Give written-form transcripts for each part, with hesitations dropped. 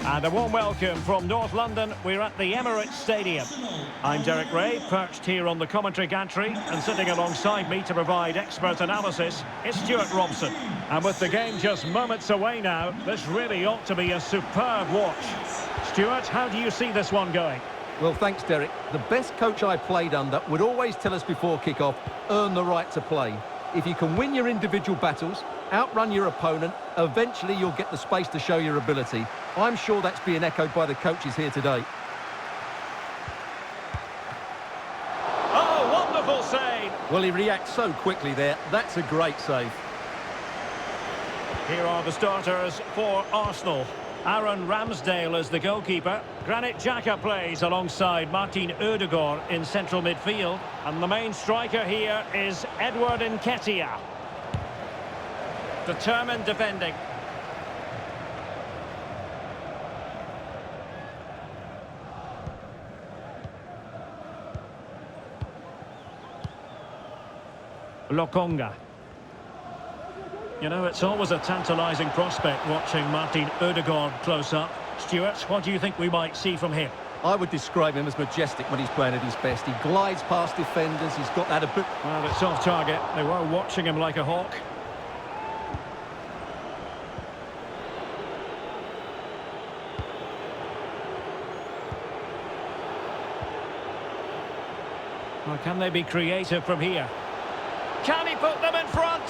And a warm welcome from North London. We're at the Emirates Stadium. I'm Derek Ray, perched here on the commentary gantry, and sitting alongside me to provide expert analysis is Stuart Robson. And with the game just moments away now, this really ought to be a superb watch. Stuart, how do you see this one going? Well, thanks, Derek. The best coach I played under would always tell us before kick-off, earn the right to play. If you can win your individual battles, outrun your opponent, eventually you'll get the space to show your ability. I'm sure that's being echoed by the coaches here today. Oh, wonderful save! Well, he reacts so quickly there. That's a great save. Here are the starters for Arsenal. Aaron Ramsdale is the goalkeeper. Granit Xhaka plays alongside Martin Ødegaard in central midfield. And the main striker here is Edward Nketiah. Determined defending. Lokonga. You know, it's always a tantalising prospect watching Martin Ødegaard close up. Stuart, what do you think we might see from him? I would describe him as majestic when he's playing at his best. He glides past defenders, he's got that a bit... Well, it's off target. They were watching him like a hawk. Well, can they be creative from here? Can he put them in front?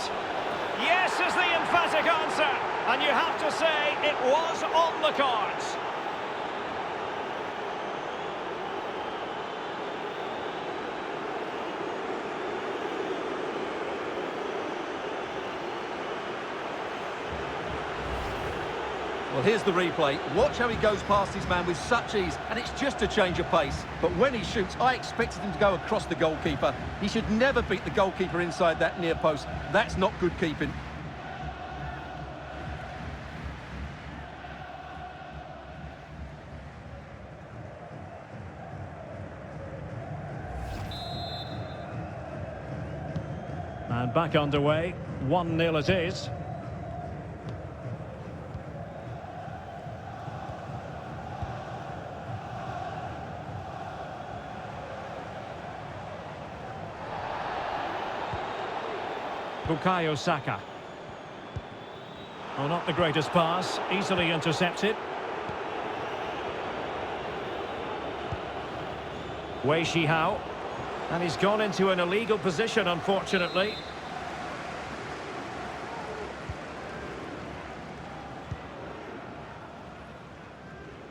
Yes is the emphatic answer. And you have to say it was on the cards. Well, here's the replay. Watch how he goes past his man with such ease, and it's just a change of pace. But when he shoots, I expected him to go across the goalkeeper. He should never beat the goalkeeper inside that near post. That's not good keeping. And back underway. 1-0 it is. Bukayo Saka. Oh, not the greatest pass. Easily intercepted. Wei Shihao. And he's gone into an illegal position, unfortunately.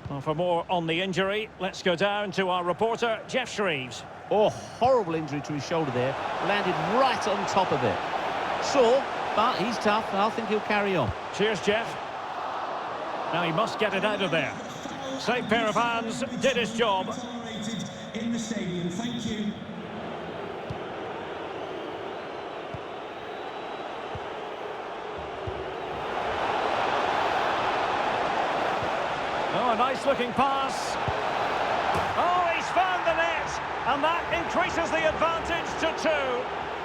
Well, for more on the injury, let's go down to our reporter, Jeff Shreves. Oh, horrible injury to his shoulder there. Landed right on top of it. Sore, but he's tough. I think he'll carry on. Cheers, Jeff. Now he must get it out of there. Safe pair of hands, did his job. In the stadium, thank you. Oh, a nice-looking pass. Oh, he's found the net. And that increases the advantage to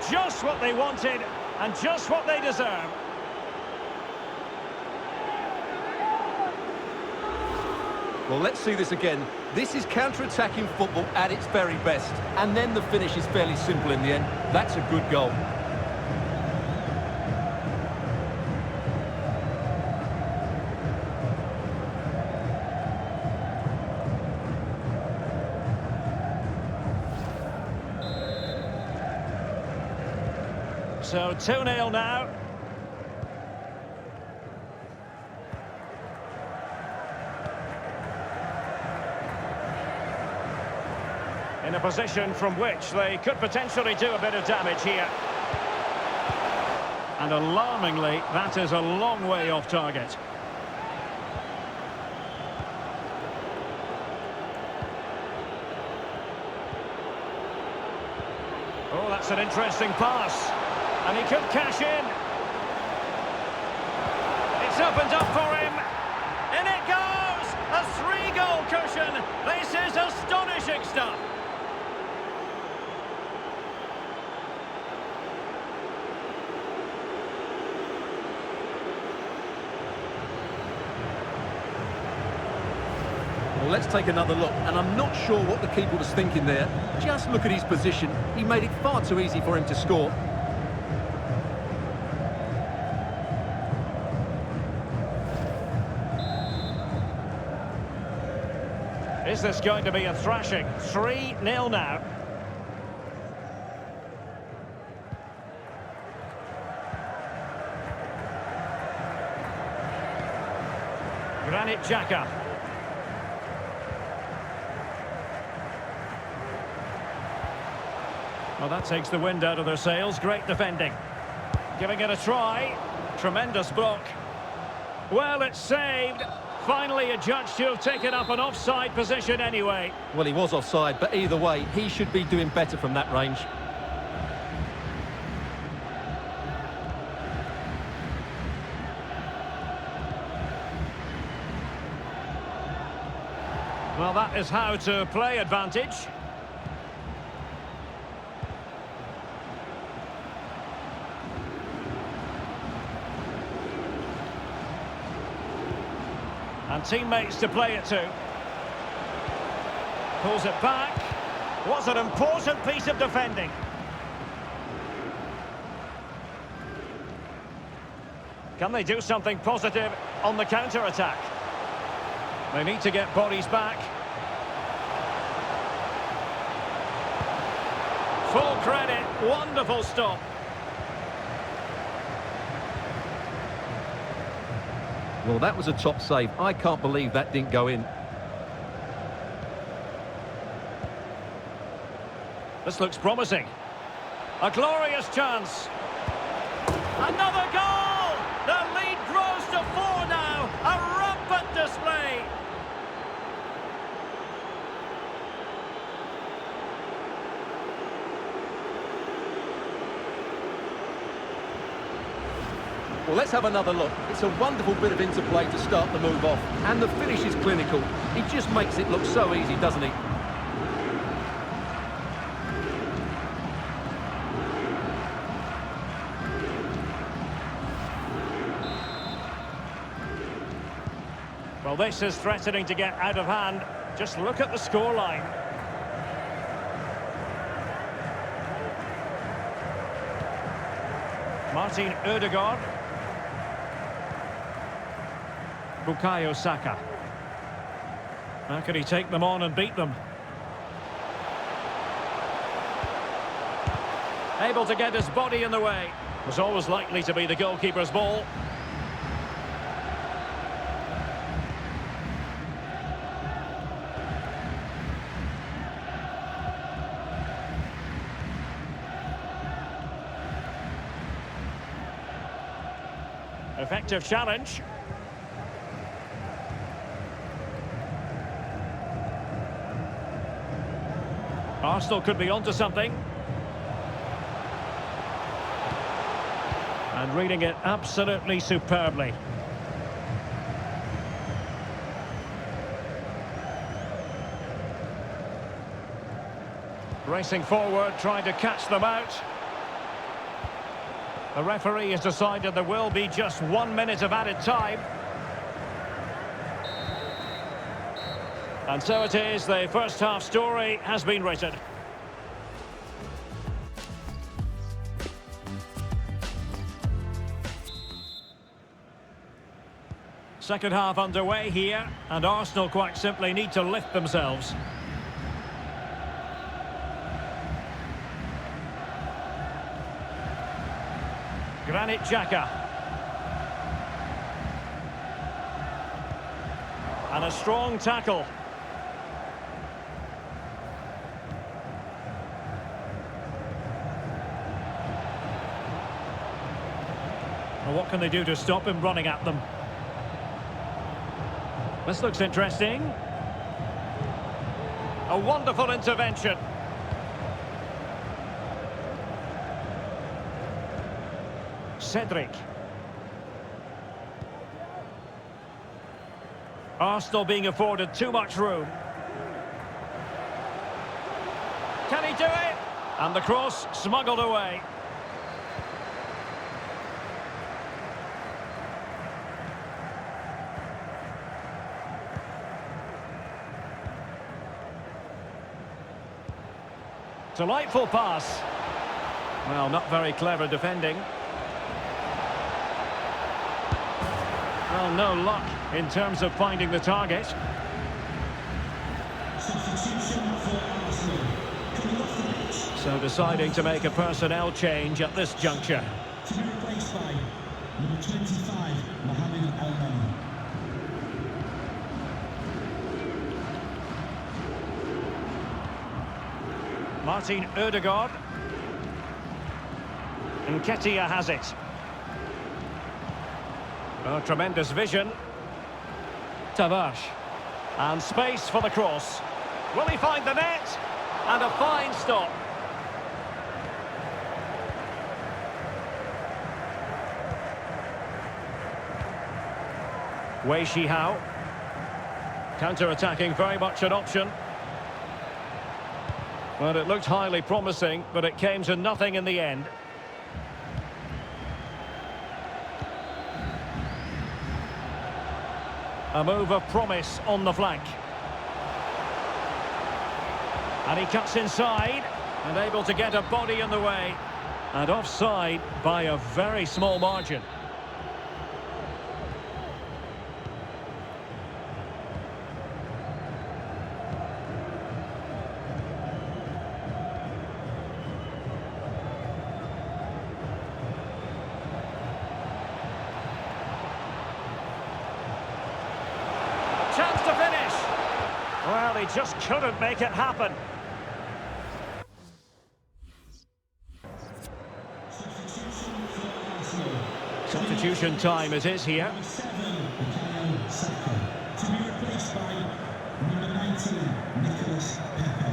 2. Just what they wanted. And just what they deserve. Well, let's see this again. This is counter-attacking football at its very best. And then the finish is fairly simple in the end. That's a good goal. So 2-0 now. In a position from which they could potentially do a bit of damage here. And alarmingly, that is a long way off target. Oh, that's an interesting pass. And he could cash in. It's opened up for him. In it goes! A 3-goal cushion. This is astonishing stuff. Well, let's take another look, and I'm not sure what the keeper was thinking there. Just look at his position. He made it far too easy for him to score. Is this going to be a thrashing? 3-0 now. Granit Xhaka. Well, that takes the wind out of their sails. Great defending. Giving it a try. Tremendous block. Well, it's saved. Finally adjudged to have taken up an offside position anyway. Well, he was offside, but either way, he should be doing better from that range. Well, that is how to play advantage. And teammates to play it to. Pulls it back. Was an important piece of defending. Can they do something positive on the counter-attack? They need to get bodies back. Full credit. Wonderful stop. Well, that was a top save. I can't believe that didn't go in. This looks promising. A glorious chance. Another goal! The lead grows to 4 now. A rampant display. Well, let's have another look. It's a wonderful bit of interplay to start the move off. And the finish is clinical. He just makes it look so easy, doesn't he? Well, this is threatening to get out of hand. Just look at the scoreline. Martin Ødegaard. Bukayo Saka. How can he take them on and beat them? Able to get his body in the way. Was always likely to be the goalkeeper's ball. Effective challenge. Arsenal could be onto something. And reading it absolutely superbly. Racing forward, trying to catch them out. The referee has decided there will be just 1 minute of added time. And so it is, the first half story has been written. Second half underway here, and Arsenal quite simply need to lift themselves. Granit Xhaka. And a strong tackle. Well, what can they do to stop him running at them? This looks interesting. A wonderful intervention. Cedric. Arsenal being afforded too much room. Can he do it? And the cross smuggled away. Delightful pass. Well, not very clever defending. Well, no luck in terms of finding the target. Substitution for Arsenal. Coming off the pitch. So deciding to make a personnel change at this juncture. To be replaced by number 25, Mohamed El-Neni. Martin Ødegaard. And Nketiah has it. Oh, tremendous vision. Tavares. And space for the cross. Will he find the net? And a fine stop. Wei Shihao. Counter-attacking, very much an option. Well, it looked highly promising, but it came to nothing in the end. A move of promise on the flank. And he cuts inside, and able to get a body in the way. And offside by a very small margin. Chance to finish. Well, he just couldn't make it happen. Substitution time it is here. Number 7, Bukayo Saka. To be replaced by number 19, Nicolas Pepe.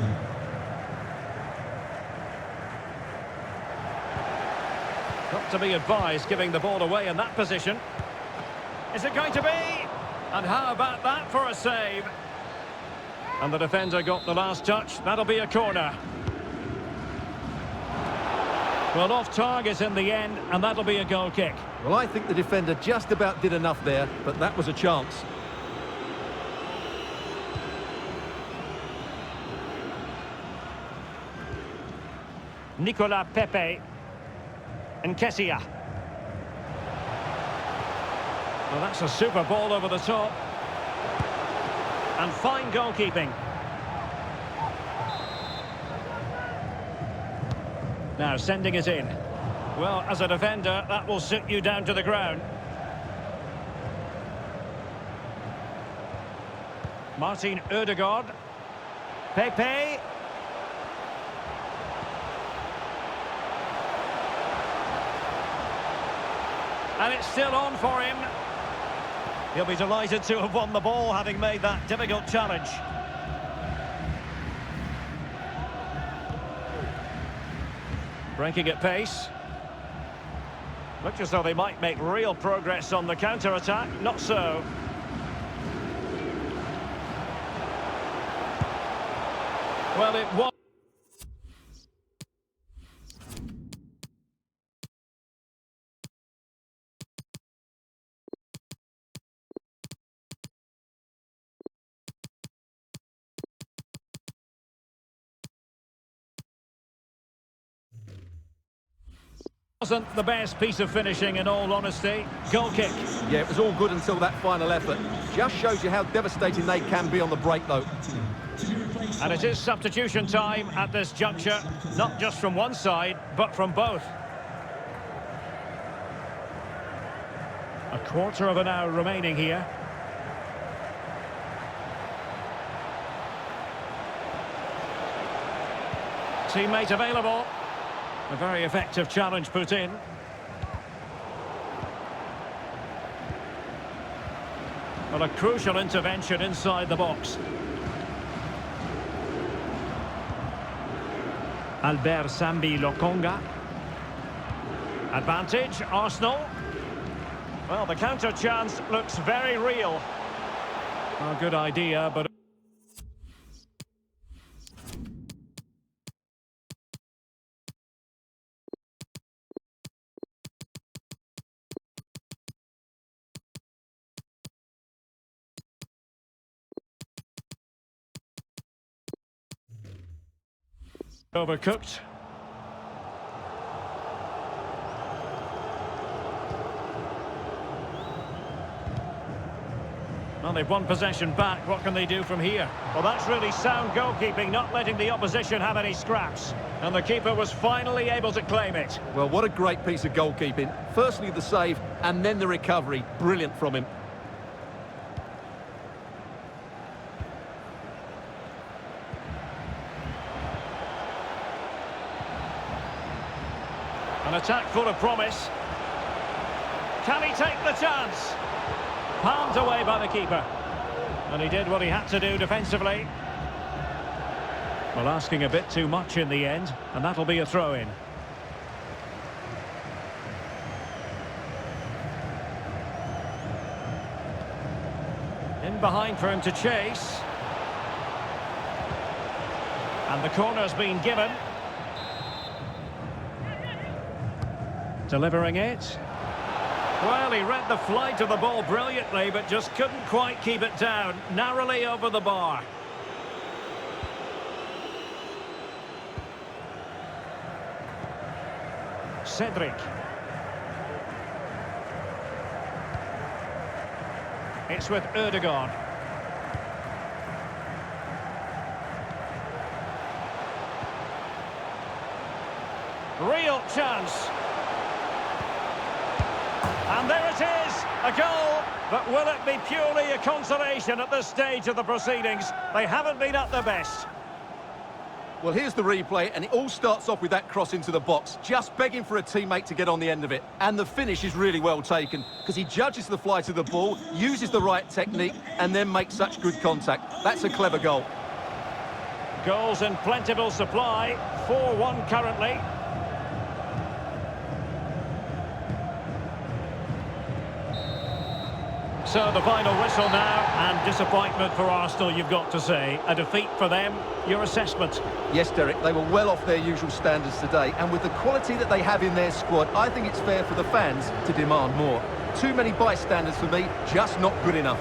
Not to be advised giving the ball away in that position. Is it going to be? And how about that for a save? And the defender got the last touch. That'll be a corner. Well, off target in the end, and that'll be a goal kick. Well, I think the defender just about did enough there, but that was a chance. Nicolas Pepe. And Nketiah. Well, that's a super ball over the top. And fine goalkeeping. Now sending it in. Well, as a defender, that will sit you down to the ground. Martin Ødegaard. Pepe. And it's still on for him. He'll be delighted to have won the ball, having made that difficult challenge. Breaking at pace. Looks as though they might make real progress on the counter-attack. Not so. Well, it was. Wasn't the best piece of finishing, in all honesty. Goal kick. Yeah, it was all good until that final effort. Just shows you how devastating they can be on the break, though. And it is substitution time at this juncture, not just from one side, but from both. A quarter of an hour remaining here. Teammate available. A very effective challenge put in. Well, a crucial intervention inside the box. Albert Sambi Lokonga. Advantage, Arsenal. Well, the counter chance looks very real. A good idea, but... Overcooked. Well, they've won possession back. What can they do from here? Well, that's really sound goalkeeping, not letting the opposition have any scraps. And the keeper was finally able to claim it. Well, what a great piece of goalkeeping. Firstly, the save, and then the recovery. Brilliant from him. An attack full of promise. Can he take the chance? Palmed away by the keeper. And he did what he had to do defensively. Well, asking a bit too much in the end, and that'll be a throw-in. In behind for him to chase. And the corner's been given. Delivering it. Well, he read the flight of the ball brilliantly, but just couldn't quite keep it down. Narrowly over the bar. Cedric. It's with Ødegaard. Real chance. And there it is, a goal. But will it be purely a consolation at this stage of the proceedings? They haven't been at their best. Well, here's the replay, and it all starts off with that cross into the box, just begging for a teammate to get on the end of it. And the finish is really well taken, because he judges the flight of the ball, uses the right technique, and then makes such good contact. That's a clever goal. Goals in plentiful supply, 4-1 currently. So the final whistle now, and disappointment for Arsenal, you've got to say. A defeat for them. Your assessment? Yes, Derek, they were well off their usual standards today, and with the quality that they have in their squad, I think it's fair for the fans to demand more. Too many bystanders for me, just not good enough.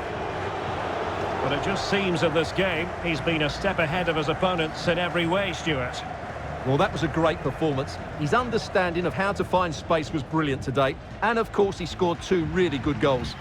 But it just seems in this game, he's been a step ahead of his opponents in every way, Stuart. Well, that was a great performance. His understanding of how to find space was brilliant today, and of course he scored 2 really good goals.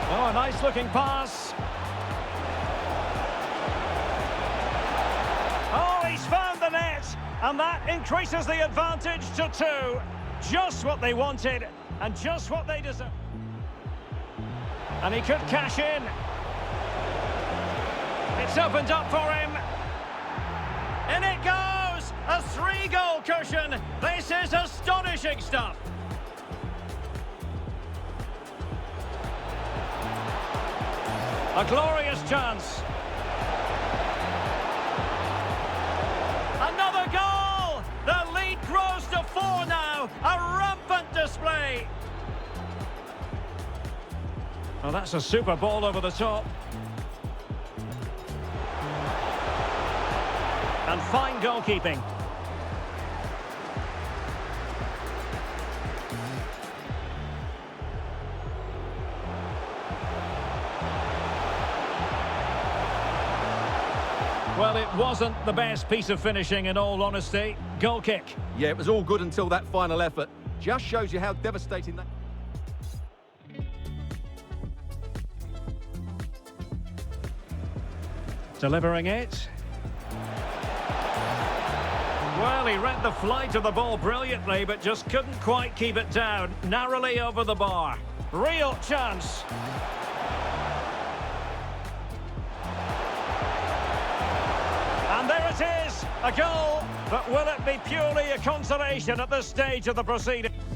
Oh, a nice-looking pass. Oh, he's found the net, and that increases the advantage to 2. Just what they wanted, and just what they deserve. And he could cash in. It's opened up for him. In it goes! A 3-goal cushion. This is astonishing stuff. A glorious chance. Another goal! The lead grows to 4 now. A rampant display. Well, that's a super ball over the top. And fine goalkeeping. Well, it wasn't the best piece of finishing, in all honesty. Goal kick. Yeah, it was all good until that final effort. Just shows you how devastating that... Delivering it. Well, he read the flight of the ball brilliantly, but just couldn't quite keep it down. Narrowly over the bar. Real chance. it is a goal, but will it be purely a consolation at this stage of the proceedings?